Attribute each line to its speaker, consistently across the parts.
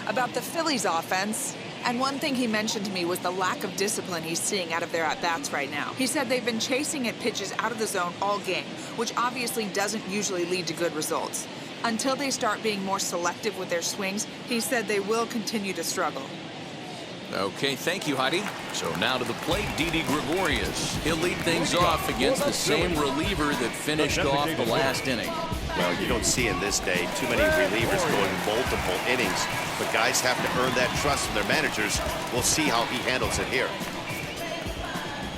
Speaker 1: about the Phillies offense. And one thing he mentioned to me was the lack of discipline he's seeing out of their at-bats right now. He said they've been chasing at pitches out of the zone all game, which obviously doesn't usually lead to good results. Until they start being more selective with their swings, he said they will continue to struggle.
Speaker 2: Okay, thank you, Heidi. So now to the plate, Didi Gregorius. He'll lead things off against the same reliever that finished off the last inning.
Speaker 3: Well, you don't see in this day too many relievers going multiple innings, but guys have to earn that trust from their managers. We'll see how he handles it here.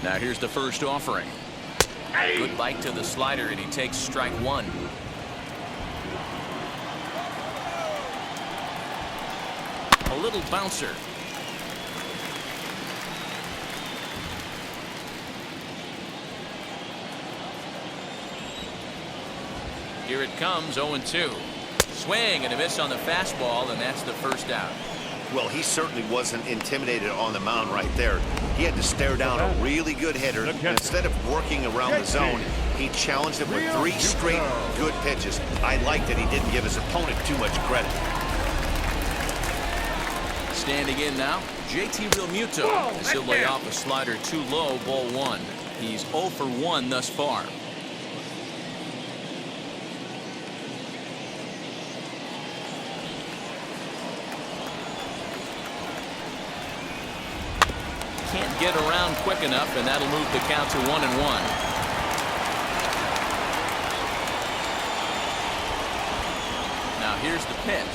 Speaker 2: Now here's the first offering. Good bite to the slider, and he takes strike one. A little bouncer. Here it comes, 0-2. Swing and a miss on the fastball, and that's the first out.
Speaker 3: Well, he certainly wasn't intimidated on the mound right there. He had to stare down a really good hitter. And instead of working around the zone, he challenged him with 3 straight good pitches. I like that he didn't give his opponent too much credit.
Speaker 2: Standing in now, JT Realmuto. As he'll lay off a slider too low, ball 1. He's 0 for 1 thus far. Can't get around quick enough, and that'll move the count to 1-1. Now here's the pitch.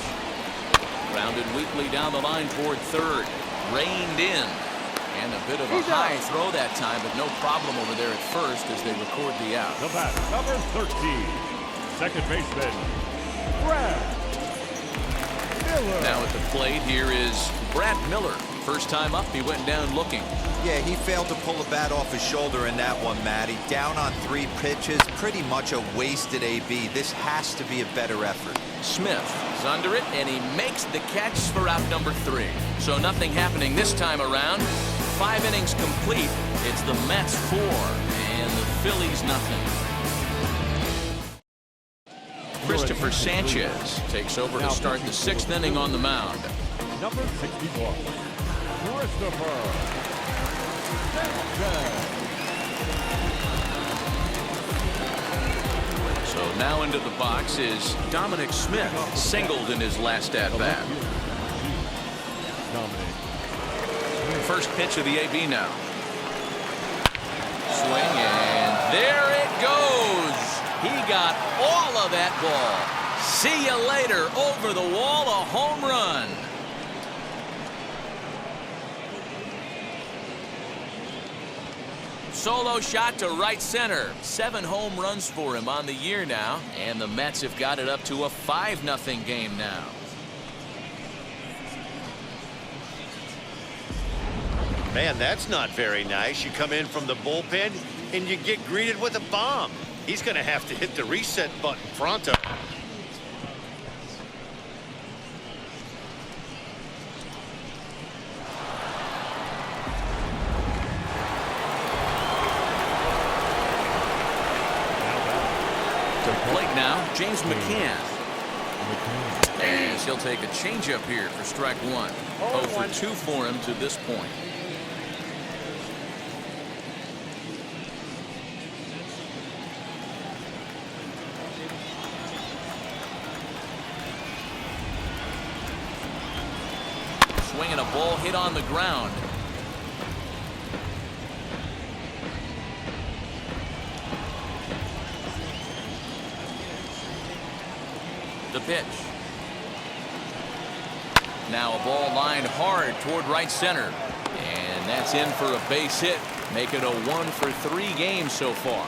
Speaker 2: Grounded weakly down the line toward third. Reined in. And a bit of a high throw that time, but no problem over there at first as they record the out.
Speaker 4: The batter, number 13, second baseman, Brad Miller.
Speaker 2: Now at the plate, here is Brad Miller. First time up, he went down looking.
Speaker 5: Yeah, he failed to pull the bat off his shoulder in that one, Matty. Down on 3 pitches, pretty much a wasted AB. This has to be a better effort.
Speaker 2: Smith is under it, and he makes the catch for out number 3. So nothing happening this time around. 5 innings complete. It's the Mets 4 and the Phillies nothing. Christopher Sanchez takes over to start the 6th inning on the mound.
Speaker 4: Number 61, Christopher Sanchez.
Speaker 2: So now into the box is Dominic Smith, singled in his last at-bat. First pitch of the AB now. Swing, and there it goes. He got all of that ball. See you later. Over the wall, a home run. Solo shot to right center. 7 home runs for him on the year now. And the Mets have got it up to a 5-0 game now.
Speaker 3: Man, that's not very nice. You come in from the bullpen and you get greeted with a bomb. He's going to have to hit the reset button pronto.
Speaker 2: To the plate now, James McCann. As he'll take a changeup here for strike 1. 0 for 2 for him to this point. Swinging a ball hit on the ground. The pitch. Now a ball lined hard toward right center. And that's in for a base hit. Make it a 1 for 3 games so far.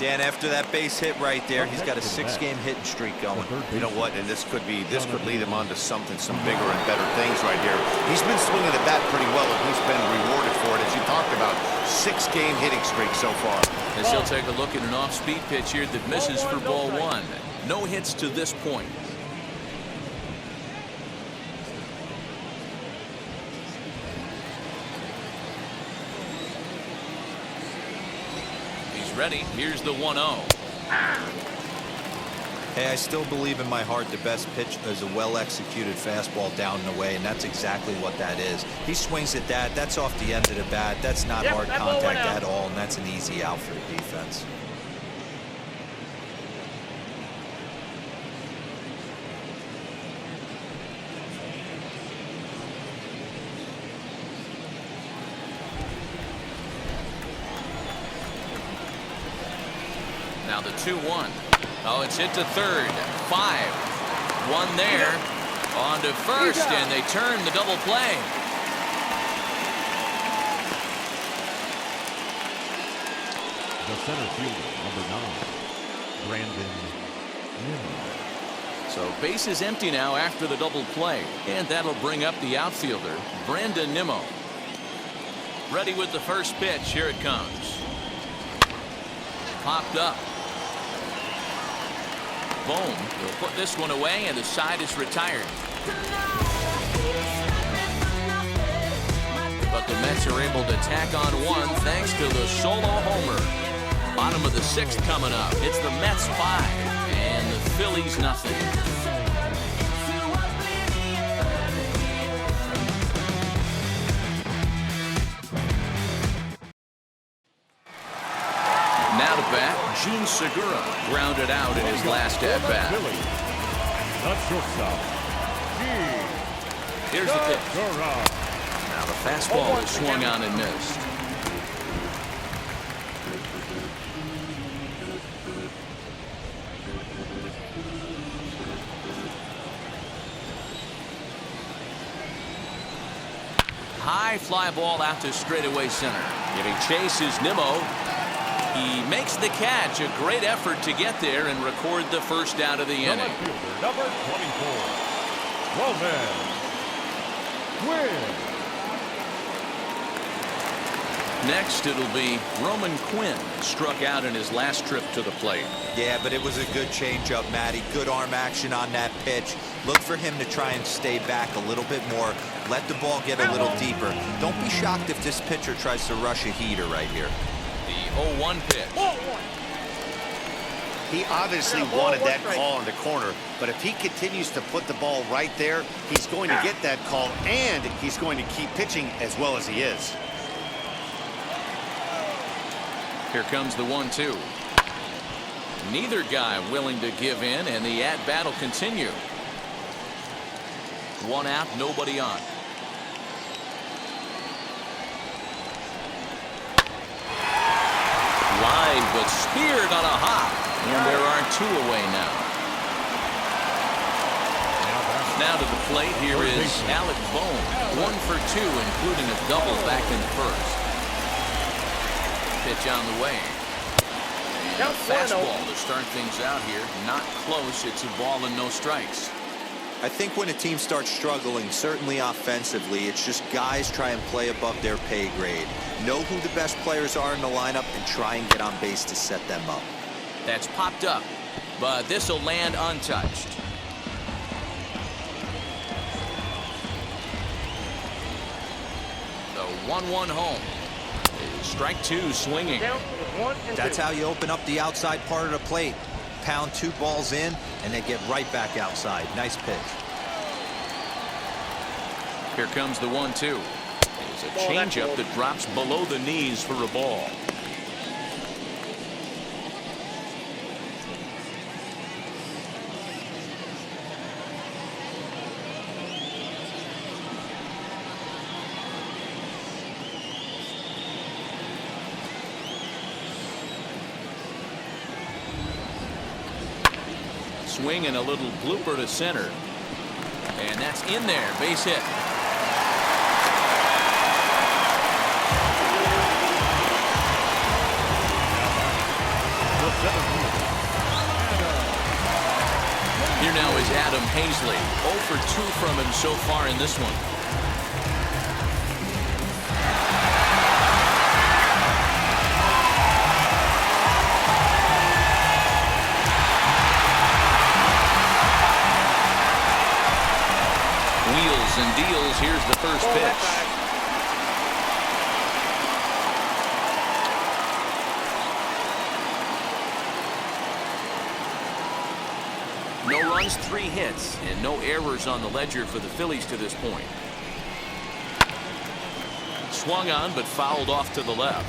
Speaker 5: Dan, after that base hit right there, he's got a 6-game hitting streak going.
Speaker 3: You know what? And this could lead him on to some bigger and better things right here. He's been swinging the bat pretty well, and he's been rewarded for it, as you talked about. 6-game hitting streak so far.
Speaker 2: As he'll take a look at an off-speed pitch here that misses for ball 1. No hits to this point. He's ready. Here's the 1-0.
Speaker 5: Hey, I still believe in my heart the best pitch is a well-executed fastball down and away, and that's exactly what that is. He swings at that. That's off the end of the bat. That's not hard contact at all, and that's an easy out for the defense.
Speaker 2: Now the 2-1. Oh, it's hit to third. 5. 1 there. On to first, and they turn the double play.
Speaker 4: The center fielder, number 9, Brandon Nimmo.
Speaker 2: So base is empty now after the double play, and that'll bring up the outfielder, Brandon Nimmo. Ready with the first pitch. Here it comes. Popped up. Boom. Will put this one away, and the side is retired. But the Mets are able to tack on one thanks to the solo homer. Bottom of the 6th coming up. It's the Mets 5 and the Phillies nothing. Now to bat, Gene Segura grounded out in his last at-bat.
Speaker 4: That's shortstop, Gene
Speaker 2: Here's the pitch.
Speaker 4: Segura.
Speaker 2: Now the fastball is swung on and missed. High fly ball out to straightaway center. Giving chase is Nimmo. He makes the catch. A great effort to get there and record the first out of the inning.
Speaker 4: Number 24, Roman Quinn.
Speaker 2: Next, it'll be Roman Quinn, struck out in his last trip to the plate.
Speaker 5: Yeah, but it was a good changeup, Matty. Good arm action on that pitch. Look for him to try and stay back a little bit more. Let the ball get a little deeper. Don't be shocked if this pitcher tries to rush a heater right here.
Speaker 2: The 0-1 pitch.
Speaker 3: He obviously wanted that call in the corner, but if he continues to put the ball right there, he's going to get that call, and he's going to keep pitching as well as he is.
Speaker 2: Here comes the 1-2. Neither guy willing to give in, and the at-bat will continue. 1 out, nobody on. Line, but speared on a hop, and there are 2 away now. Now to the plate, here is Alec Bohm. 1 for 2, including a double back in the first. Pitch on the way. And a fastball to start things out here. Not close. It's a ball and no strikes.
Speaker 5: I think when a team starts struggling, certainly offensively, it's just guys try and play above their pay grade. Know who the best players are in the lineup and try and get on base to set them up.
Speaker 2: That's popped up, but this will land untouched. The 1-1 home. Strike 2 swinging.
Speaker 5: That's how you open up the outside part of the plate. Pound 2 balls in and then get right back outside. Nice pitch.
Speaker 2: Here comes the 1-2. It's a changeup that drops below the knees for a ball. Swing and a little blooper to center. And that's in there. Base hit. Here now is Adam Hazley. 0 for 2 from him so far in this one. Wheels and deals. Here's the first pitch. just 3 hits and no errors on the ledger for the Phillies to this point. Swung on but fouled off to the left.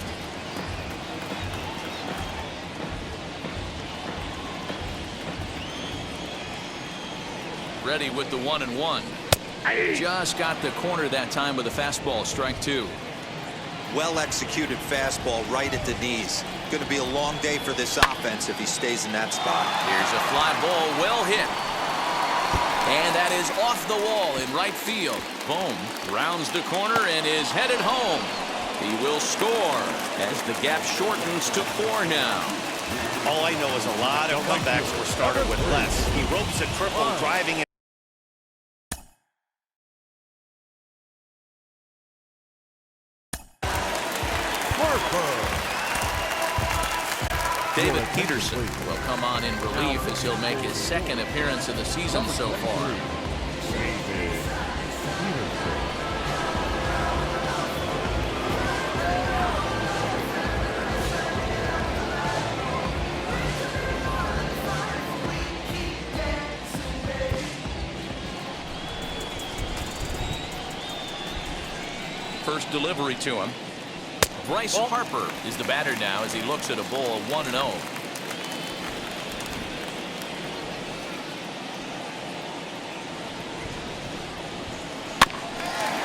Speaker 2: Ready with the 1-1. Just got the corner that time with a fastball, strike 2.
Speaker 5: Well executed fastball right at the knees. Going to be a long day for this offense if he stays in that spot.
Speaker 2: Here's a fly ball, well hit. And that is off the wall in right field. Bohm rounds the corner and is headed home. He will score as the gap shortens to 4 now.
Speaker 3: All I know is a lot of comebacks were started with less. He ropes a triple, driving it.
Speaker 2: David Peterson will come on in relief as he'll make his 2nd appearance of the season so far. First delivery to him. Bryce Harper is the batter now as he looks at a ball of 1-0.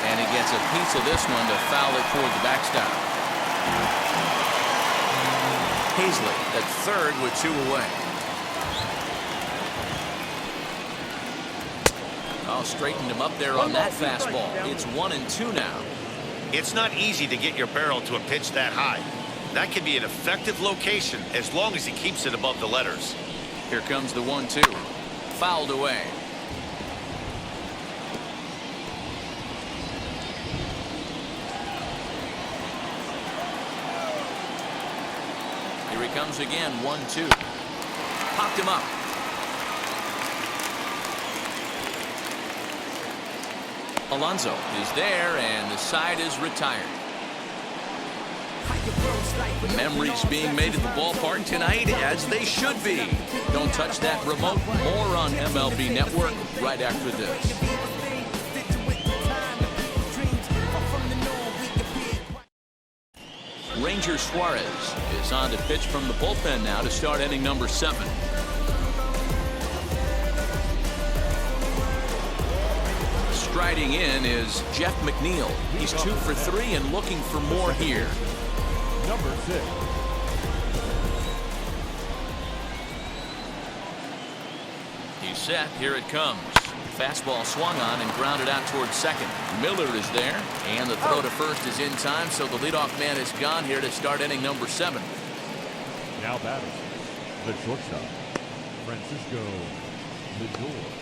Speaker 2: And he gets a piece of this one to foul it toward the backstop. Hazley at third with 2 away. Oh, straightened him up there on that fastball. It's 1-2 now.
Speaker 3: It's not easy to get your barrel to a pitch that high. That can be an effective location as long as he keeps it above the letters.
Speaker 2: Here comes the 1-2. Fouled away. Here he comes again, 1-2. Popped him up. Alonso is there, and the side is retired. Memories being made at the ballpark tonight, as they should be. Don't touch that remote. More on MLB Network right after this. Ranger Suarez is on to pitch from the bullpen now to start inning number 7. Striding in is Jeff McNeil. He's 2 for 3 and looking for more here.
Speaker 4: Number 6.
Speaker 2: He's set. Here it comes. Fastball swung on and grounded out towards second. Miller is there, and the throw to first is in time, so the leadoff man is gone here to start inning number 7.
Speaker 4: Now batting, the shortstop, Francisco Lindor.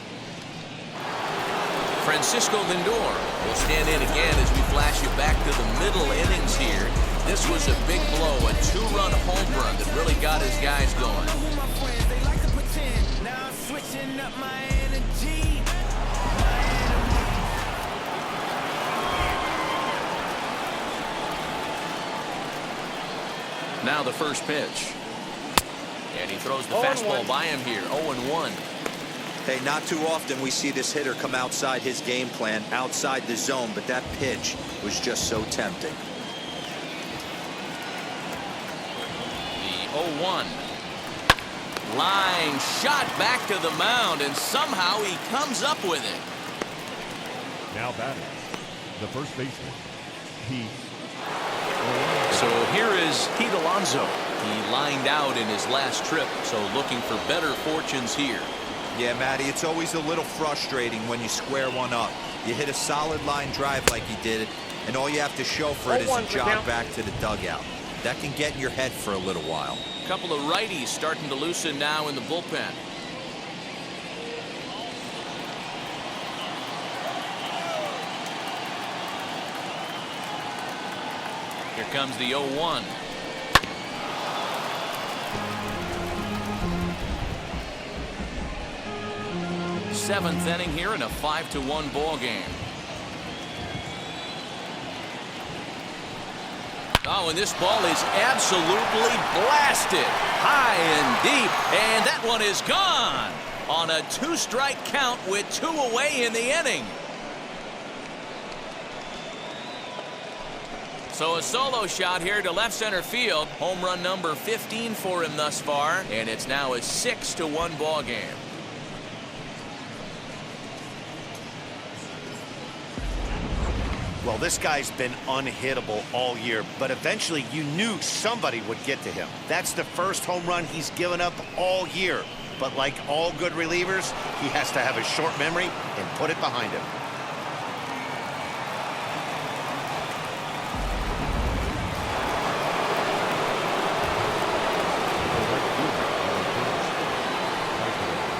Speaker 2: Francisco Lindor will stand in again as we flash you back to the middle innings here. This was a big blow, a 2-run home run that really got his guys going. Now the first pitch. And he throws the fastball by him here, 0-1.
Speaker 5: Hey, not too often we see this hitter come outside his game plan, outside the zone, but that pitch was just so tempting.
Speaker 2: The 0-1. Line shot back to the mound, and somehow he comes up with it.
Speaker 4: Now batting, the first baseman, Pete.
Speaker 2: So here is Pete Alonso. He lined out in his last trip, so looking for better fortunes here.
Speaker 5: Yeah, Matty, it's always a little frustrating when you square one up. You hit a solid line drive like he did, and all you have to show for it is a jog back to the dugout. That can get in your head for a little while.
Speaker 2: A couple of righties starting to loosen now in the bullpen. Here comes the 0-1. Seventh inning here in a 5-1 ball game. Oh, and this ball is absolutely blasted high and deep, and that one is gone. on a 2-strike count with 2 away in the inning. So a solo shot here to left center field. Home run number 15 for him thus far, and it's now a 6-1 ball game.
Speaker 3: Well, this guy's been unhittable all year, but eventually you knew somebody would get to him. That's the first home run he's given up all year. But like all good relievers, he has to have a short memory and put it behind him.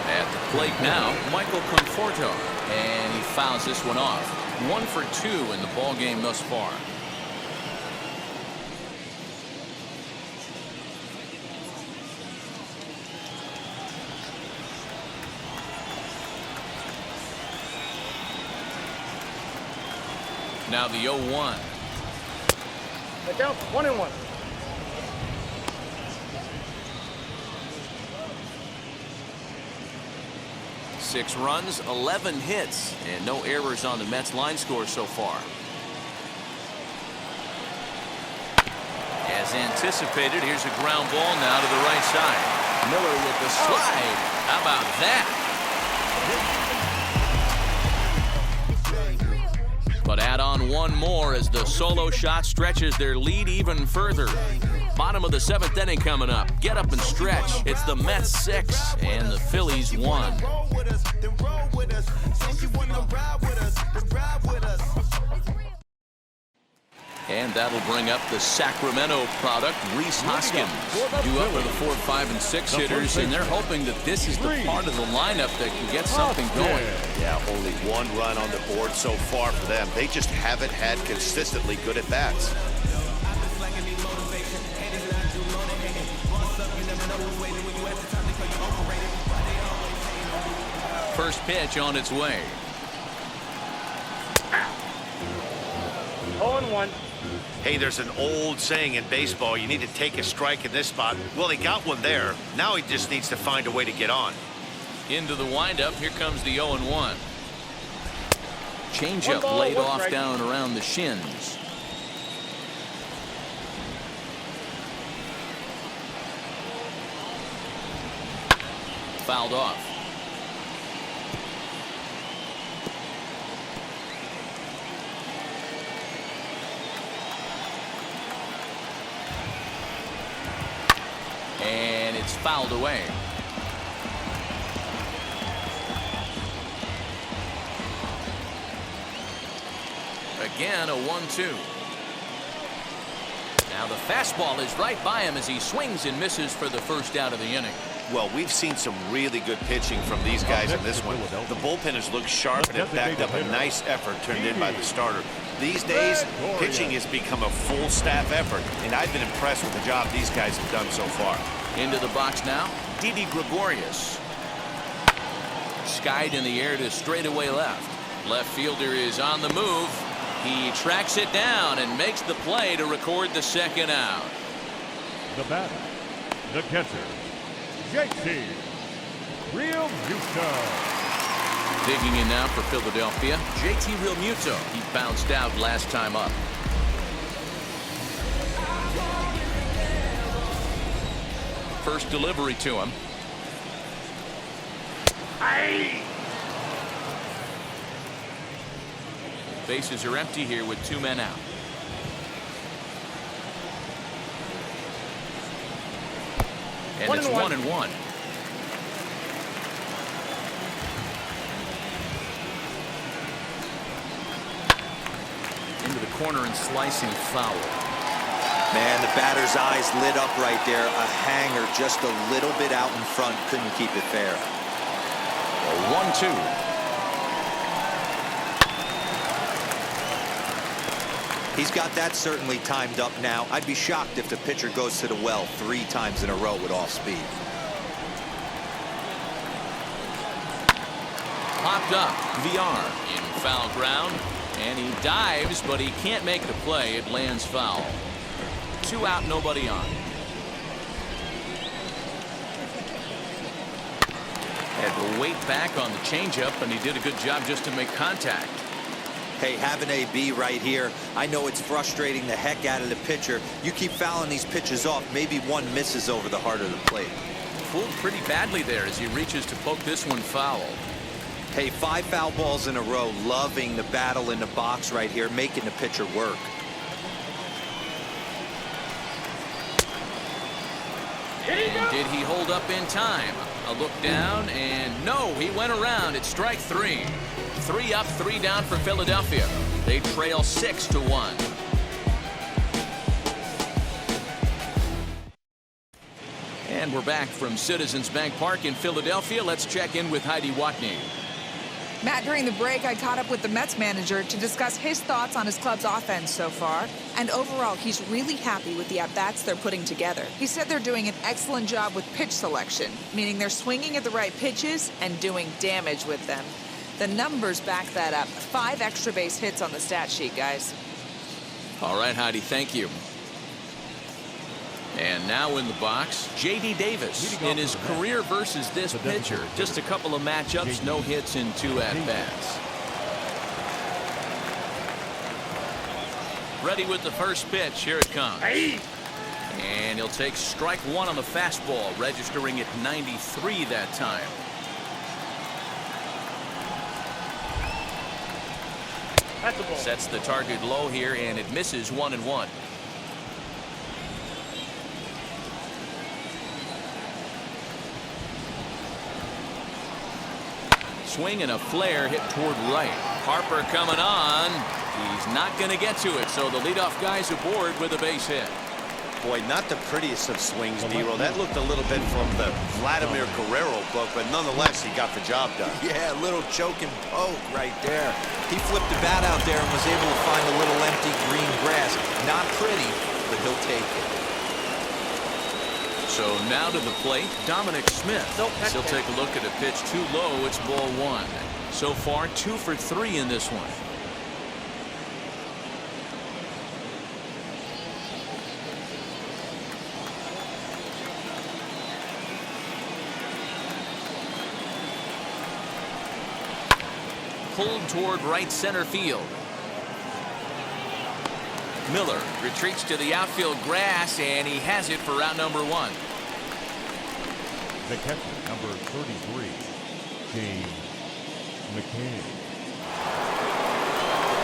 Speaker 2: At the plate now, Michael Conforto, and he fouls this one off. 1 for 2 in the ball game thus far. Now the 0-1.
Speaker 6: Get down, 1-1.
Speaker 2: Six runs, 11 hits, and no errors on the Mets line score so far. As anticipated, here's a ground ball now to the right side. Miller with the slide. How about that? But add on one more as the solo shot stretches their lead even further. Bottom of the 7th inning coming up. Get up and stretch. It's the Mets 6 and the Phillies 1. And that'll bring up the Sacramento product, Rhys Hoskins. Due up for the 4, 5, and 6 hitters, and they're hoping that this is the part of the lineup that can get something going.
Speaker 3: Yeah, only 1 run on the board so far for them. They just haven't had consistently good at-bats.
Speaker 2: First pitch on its way.
Speaker 6: 0-1.
Speaker 3: Hey, there's an old saying in baseball, you need to take a strike in this spot. Well, he got one there. Now he just needs to find a way to get on.
Speaker 2: Into the windup. Here comes the 0-1. Changeup laid off strike. Down around the shins. Fouled off. And it's fouled away. Again, a 1-2. Now the fastball is right by him as he swings and misses for the first out of the inning.
Speaker 3: Well, we've seen some really good pitching from these guys in this one. The bullpen has looked sharp and it backed up a nice effort turned in by the starter. These days, pitching has become a full staff effort, and I've been impressed with the job these guys have done so far.
Speaker 2: Into the box now, Didi Gregorius. Skied in the air to straightaway left. Left fielder is on the move. He tracks it down and makes the play to record the second out.
Speaker 4: The batter, the catcher, JT Realmuto.
Speaker 2: Digging in now for Philadelphia, JT Realmuto. He bounced out last time up. First delivery to him.
Speaker 6: Aye.
Speaker 2: Bases are empty here with 2 men out. And it's 1-1. Into the corner and slicing foul.
Speaker 5: Man, the batter's eyes lit up right there. A hanger just a little bit out in front. Couldn't keep it fair.
Speaker 2: A 1-2.
Speaker 5: He's got that certainly timed up now. I'd be shocked if the pitcher goes to the well 3 times in a row with off speed.
Speaker 2: Popped up. VR in foul ground. And he dives, but he can't make the play. It lands foul. 2 out, nobody on. Had to wait back on the changeup, and he did a good job just to make contact.
Speaker 5: Hey, have an AB right here. I know it's frustrating the heck out of the pitcher. You keep fouling these pitches off, maybe one misses over the heart of the plate.
Speaker 2: Fooled pretty badly there as he reaches to poke this one foul.
Speaker 5: Hey, 5 foul balls in a row. Loving the battle in the box right here, making the pitcher work.
Speaker 2: And did he hold up in time? A look down, and no, he went around. It's strike 3. 3 up, 3 down for Philadelphia. They trail 6-1. And we're back from Citizens Bank Park in Philadelphia. Let's check in with Heidi Watney.
Speaker 1: Matt, during the break, I caught up with the Mets manager to discuss his thoughts on his club's offense so far. And overall, he's really happy with the at-bats they're putting together. He said they're doing an excellent job with pitch selection, meaning they're swinging at the right pitches and doing damage with them. The numbers back that up. 5 extra base hits on the stat sheet, guys.
Speaker 2: All right, Heidi, thank you. And now in the box, J.D. Davis in his career versus this pitcher. Just a couple of matchups, no hits in 2 at-bats. Ready with the first pitch. Here it comes. And he'll take strike 1 on the fastball, registering at 93 that time. Sets the target low here, and it misses 1-1. Swing and a flare hit toward right. Harper coming on. He's not going to get to it, so the leadoff guy's aboard with a base hit.
Speaker 3: Boy, not the prettiest of swings, D-Roll. That looked a little bit from the Vladimir Guerrero book, but nonetheless, he got the job done.
Speaker 5: Yeah, a little choke and poke right there. He flipped the bat out there and was able to find a little empty green grass. Not pretty, but he'll take it.
Speaker 2: So now to the plate, Dominic Smith. He'll take a look at a pitch too low. It's ball 1. So far, 2 for 3 in this one. Pulled toward right center field. Miller retreats to the outfield grass, and he has it for route number 1.
Speaker 4: The catcher, number 33, James McCann.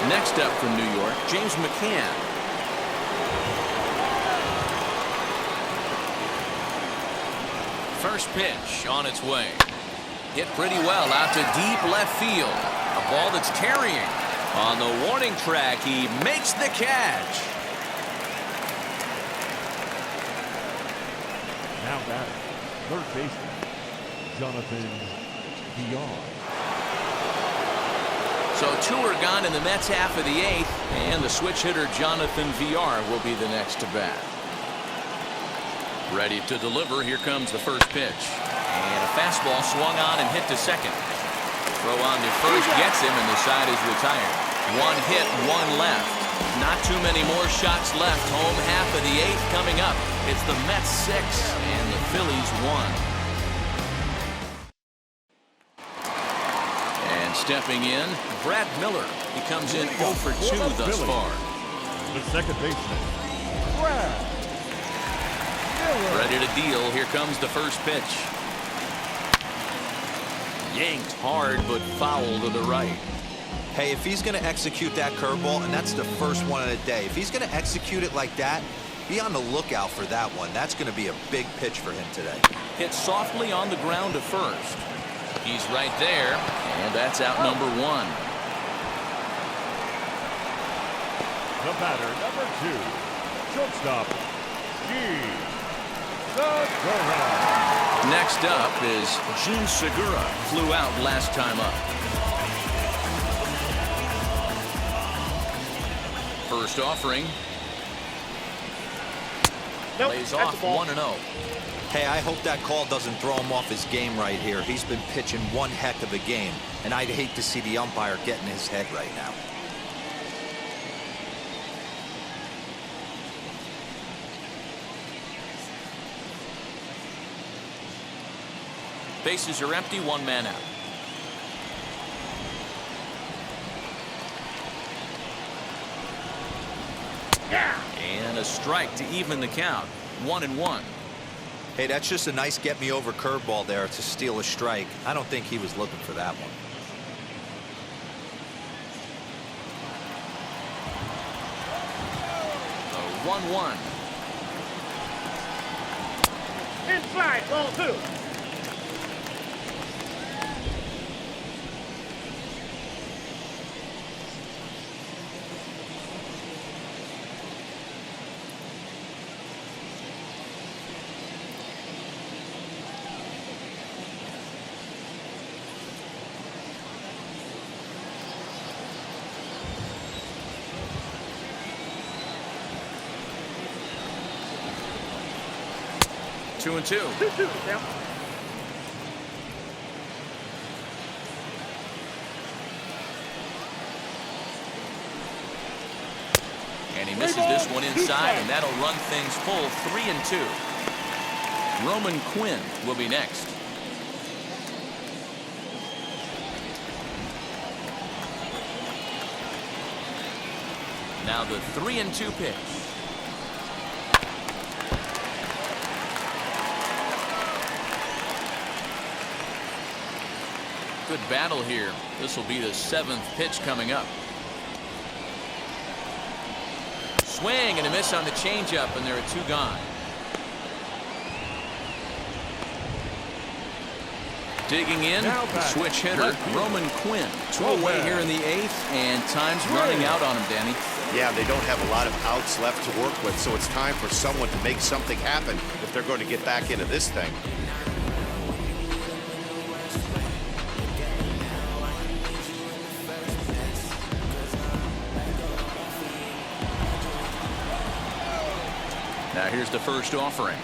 Speaker 2: Next up from New York, James McCann. First pitch on its way. Hit pretty well out to deep left field. A ball that's carrying. On the warning track, he makes the catch.
Speaker 4: Now batting, third baseman, Jonathan Villar.
Speaker 2: So 2 are gone in the Mets half of the 8th, and the switch hitter Jonathan Villar will be the next to bat. Ready to deliver. Here comes the first pitch. And a fastball swung on and hit to second. Throw on to first gets him, and the side is retired. 1 hit, 1 left. Not too many more shots left. Home half of the 8th coming up. It's the Mets 6 and the Phillies 1. And stepping in, Brad Miller. He comes in 0 for 2 thus far.
Speaker 4: The second baseman, Brad Miller.
Speaker 2: Ready to deal. Here comes the first pitch. Yanked hard, but foul to the right.
Speaker 5: Hey, if he's going to execute that curveball, and that's the first one of the day, if he's going to execute it like that, be on the lookout for that one. That's going to be a big pitch for him today.
Speaker 2: Hit softly on the ground to first. He's right there, and that's out number 1.
Speaker 4: The batter, number 2, shortstop, Segura.
Speaker 2: Next up is Gene Segura. Flew out last time up. First offering. Lays off 1-0.
Speaker 5: Hey, I hope that call doesn't throw him off his game right here. He's been pitching one heck of a game, and I'd hate to see the umpire get in his head right now.
Speaker 2: Bases are empty, one man out. And a strike to even the count. 1-1.
Speaker 5: Hey, that's just a nice get-me-over curveball there to steal a strike. I don't think he was looking for that one.
Speaker 2: A 1-1.
Speaker 6: Inside, ball 2.
Speaker 2: Two and two.
Speaker 6: 2-2, count.
Speaker 2: And he misses this one inside, and that'll run things full. 3-2. Roman Quinn will be next. Now the 3-2 pitch. Good battle here. This will be the 7th pitch coming up. Swing and a miss on the changeup, and there are 2 gone. Digging in, the switch hitter, Roman Quinn. 2 away here in the 8th, and time's running out on him, Danny.
Speaker 3: Yeah, they don't have a lot of outs left to work with, so it's time for someone to make something happen if they're going to get back into this thing.
Speaker 2: Now here's the first offering.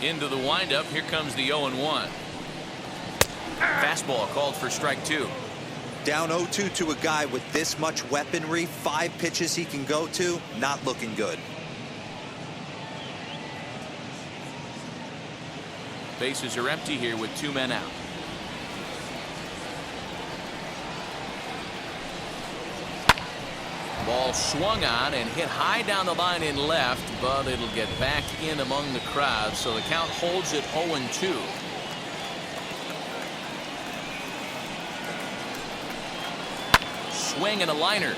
Speaker 2: Into the windup. Here comes the 0-1. Fastball called for strike 2.
Speaker 5: Down 0-2 to a guy with this much weaponry, 5 pitches he can go to, not looking good.
Speaker 2: Bases are empty here with 2 men out. Ball swung on and hit high down the line in left, but it'll get back in among the crowd, so the count holds at 0-2. Swing and a liner.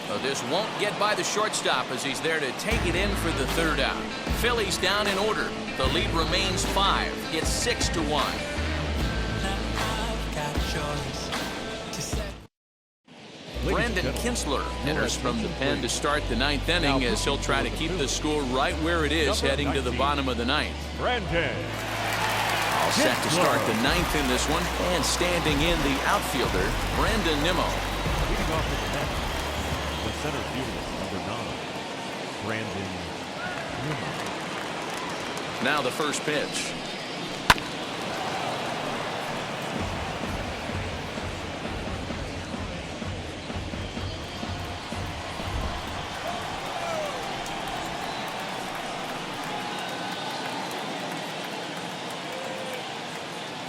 Speaker 2: But this won't get by the shortstop as he's there to take it in for the 3rd out. Phillies down in order. The lead remains 5. It's 6-1. Brandon Kinsler enters from the pen to start the 9th inning as he'll try to keep the score right where it is heading to the bottom of the 9th.
Speaker 4: Brandon.
Speaker 2: All set to start the 9th in this one, and standing in the outfielder, Brandon Nimmo.
Speaker 4: Leading off the 10th, the center fielder, number 9, Brandon Nimmo.
Speaker 2: Now the first pitch.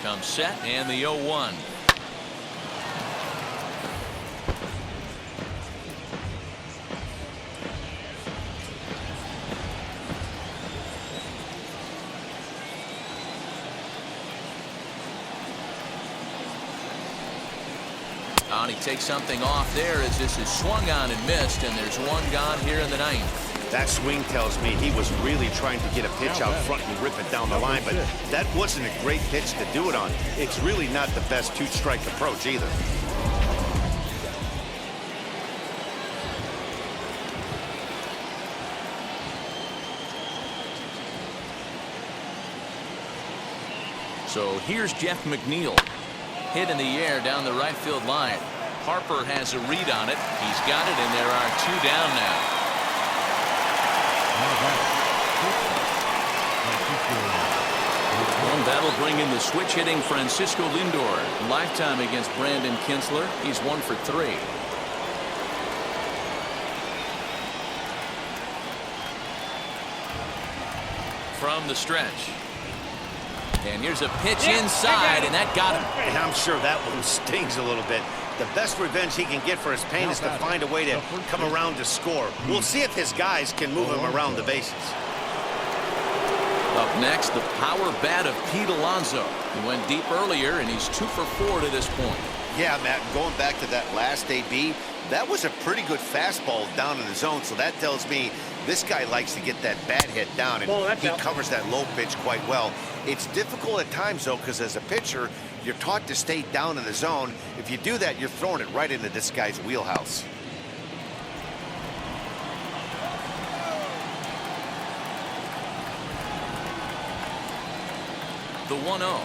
Speaker 2: Comes set, and the 0-1. He takes something off there as this is swung on and missed, and there's 1 gone here in the 9th.
Speaker 3: That swing tells me he was really trying to get a pitch out front and rip it down the line, but that wasn't a great pitch to do it on. It's really not the best 2-strike approach either.
Speaker 2: So here's Jeff McNeil. Hit in the air down the right field line. Harper has a read on it. He's got it, and there are 2 down now. And that'll They'll bring in the switch-hitting Francisco Lindor. Lifetime against Brandon Kinsler. He's 1 for 3. From the stretch. And here's a pitch inside, and that got him.
Speaker 3: And I'm sure that one stings a little bit. The best revenge he can get for his pain is to find a way to come around to score. We'll see if his guys can move him around the bases.
Speaker 2: Up next, the power bat of Pete Alonso. He went deep earlier, and he's 2 for 4 to this point.
Speaker 3: Yeah, Matt, going back to that last AB, that was a pretty good fastball down in the zone, so that tells me this guy likes to get that bat hit down, and he covers that low pitch quite well. It's difficult at times, though, because as a pitcher, you're taught to stay down in the zone. If you do that, you're throwing it right into this guy's wheelhouse.
Speaker 2: The 1-0.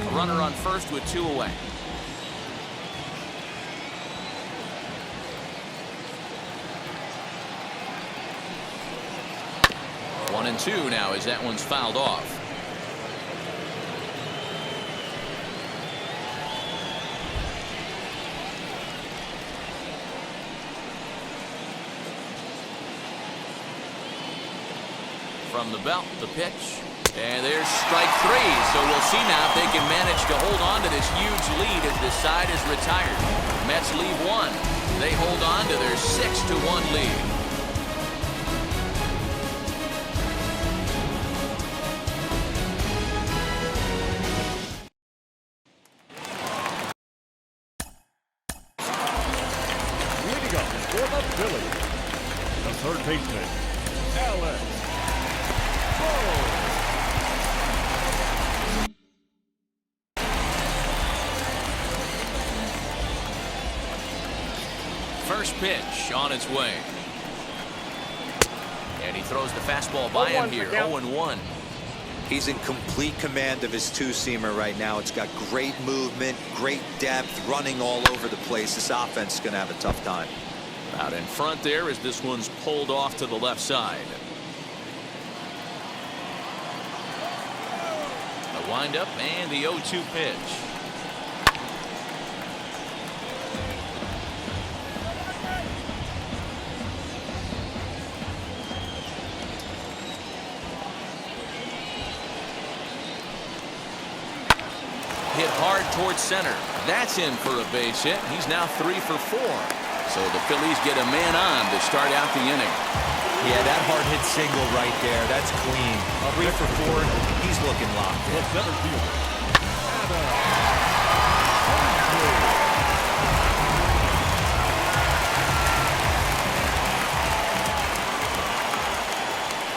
Speaker 2: A runner on first with 2 away. One and 2 now as that one's fouled off. From the belt, the pitch. And there's strike 3. So we'll see now if they can manage to hold on to this huge lead as this side is retired. Mets leave 1. They hold on to their 6-1 lead.
Speaker 4: For the Phillies, the third baseman, Alex.
Speaker 2: First pitch on its way. And he throws the fastball by him here. 0-1.
Speaker 5: He's in complete command of his two-seamer right now. It's got great movement, great depth, running all over the place. This offense is going to have a tough time.
Speaker 2: Out in front there as this one's pulled off to the left side. The windup and the 0-2 pitch. Hit hard towards center. That's in for a base hit. He's now 3 for 4. So the Phillies get a man on to start out the inning.
Speaker 5: Yeah, that hard hit single right there. That's clean. 3 for 4. He's looking locked in.
Speaker 4: The center fielder,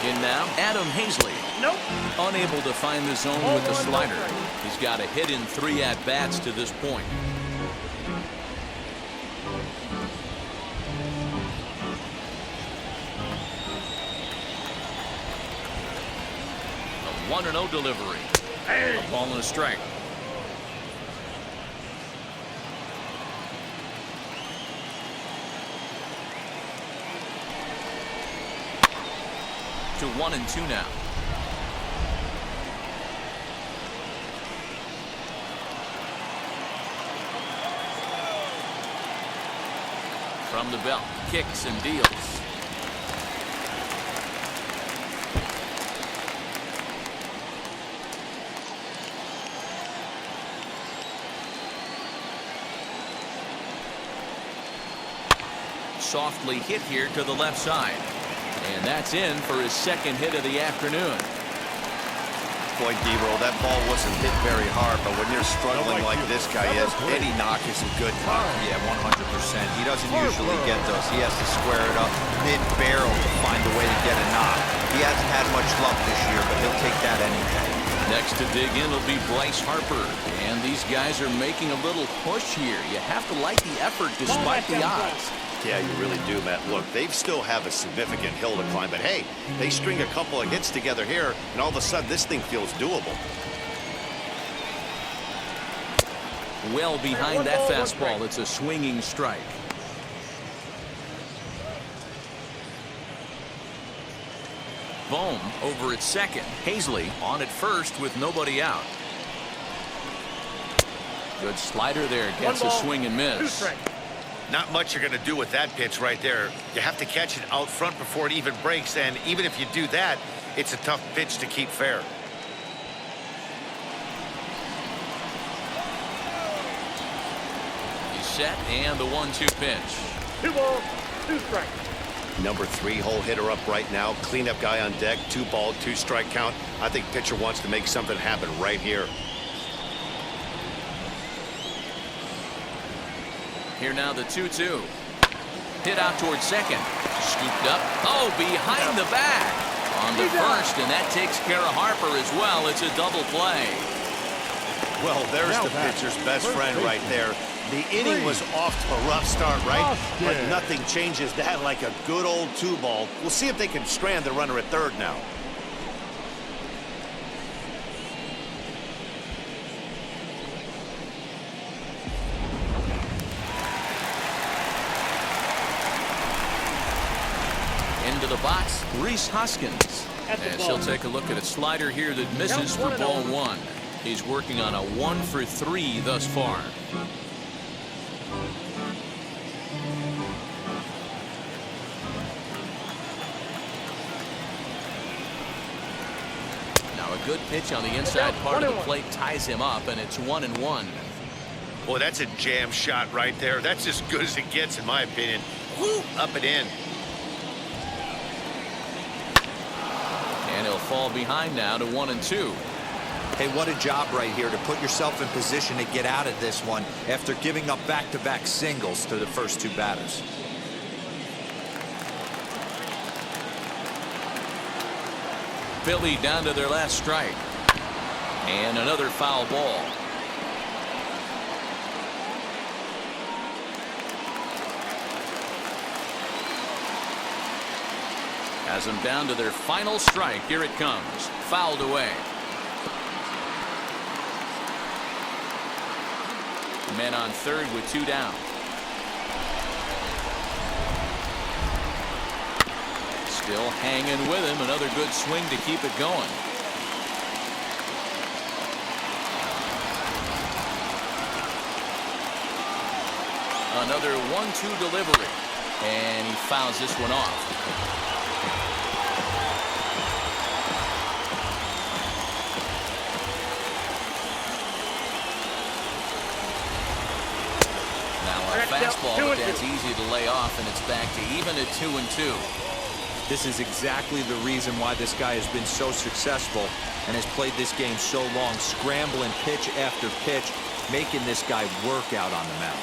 Speaker 2: In now, Adam Hazley.
Speaker 6: Nope.
Speaker 2: Unable to find the zone with the slider. He's got a hit in 3 at-bats to this point. A 1-0 delivery. A ball and a strike. To 1-2 now. From the belt, kicks and deals. Softly hit here to the left side. And that's in for his second hit of the afternoon.
Speaker 3: Boy, D-roll, that ball wasn't hit very hard, but when you're struggling like this guy is, any knock is a good knock.
Speaker 5: Yeah, 100%. He doesn't usually get those. He has to square it up mid-barrel to find a way to get a knock. He hasn't had much luck this year, but he'll take that any day.
Speaker 2: Next to dig in will be Bryce Harper. And these guys are making a little push here. You have to like the effort despite the odds.
Speaker 3: Yeah, you really do, Matt. Look, they still have a significant hill to climb, but hey, they string a couple of hits together here, and all of a sudden this thing feels doable.
Speaker 2: Well behind that fastball, it's a swinging strike. Bohm over at second. Hazley on at first with nobody out. Good slider there. Gets a swing and miss.
Speaker 3: Not much you're going to do with that pitch right there. You have to catch it out front before it even breaks, and even if you do that, it's a tough pitch to keep fair.
Speaker 2: He's set, and the 1-2 pitch.
Speaker 6: 2 balls, 2 strikes.
Speaker 3: Number 3 hole hitter up right now. Cleanup guy on deck. 2 ball, 2 strike count. I think pitcher wants to make something happen right here.
Speaker 2: Here now the 2-2. Hit out towards second. Scooped up. Oh, behind the back. On the first, and that takes care of Harper as well. It's a double play.
Speaker 3: Well, there's the pitcher's best friend right there. The inning was off to a rough start, right? But nothing changes that like a good old 2-ball. We'll see if they can strand the runner at third now.
Speaker 2: Into the box, Rhys Hoskins. And she'll take a look at a slider here that misses for ball 1. He's working on a 1 for 3 thus far. Now a good pitch on the inside part of the plate ties him up, and it's 1-1.
Speaker 3: Boy, that's a jam shot right there. That's as good as it gets, in my opinion. Woo, up and in.
Speaker 2: And he'll fall behind now to 1-2.
Speaker 5: Hey, what a job right here to put yourself in position to get out of this one after giving up back-to-back singles to the first 2 batters.
Speaker 2: Philly down to their last strike. And another foul ball. Has them down to their final strike. Here it comes. Fouled away. Men on third with 2 down. Still hanging with him. Another good swing to keep it going. Another 1-2 delivery. And he fouls this one off. Fastball, but that's easy to lay off, and it's back to even at 2-2.
Speaker 5: This is exactly the reason why this guy has been so successful and has played this game so long, scrambling pitch after pitch, making this guy work out on the mound.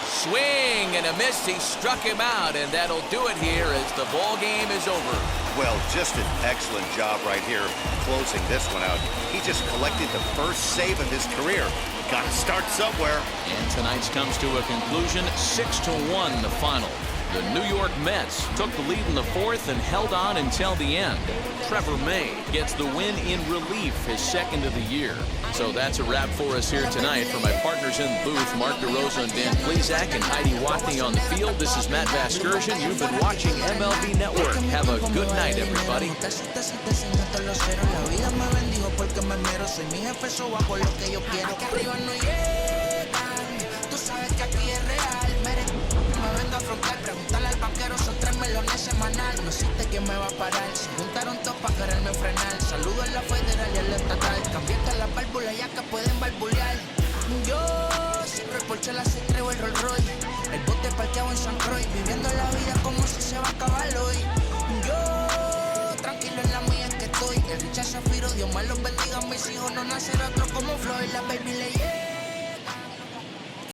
Speaker 2: Swing and a miss. He struck him out, and that'll do it here as the ball game is over.
Speaker 3: Well, just an excellent job right here closing this one out. He just collected the first save of his career. Got to start somewhere.
Speaker 2: And tonight's comes to a conclusion, 6-1 the final. The New York Mets took the lead in the 4th and held on until the end. Trevor May gets the win in relief, his 2nd of the year. So that's a wrap for us here tonight. For my partners in the booth, Mark DeRosa and Dan Plesac and Heidi Watney on the field, this is Matt Vasgersian. You've been watching MLB Network. Have a good night, everybody.
Speaker 7: Preguntarle al banquero, son 3 melones semanal. No existe quien me va a parar. Se juntaron todos para quererme frenar. Saludo en la federal y en la estatal. Cambiaste las válvulas ya que pueden barbulear. Yo siempre el Porsche, la C3 o el Rolls Royce. El bote parqueado en San Croix. Viviendo la vida como si se va a acabar hoy. Yo tranquilo en la mía es que estoy. El Richard Zafiro, Dios me los bendiga. Mis hijos no nacerán otro como Floyd. La baby le llega.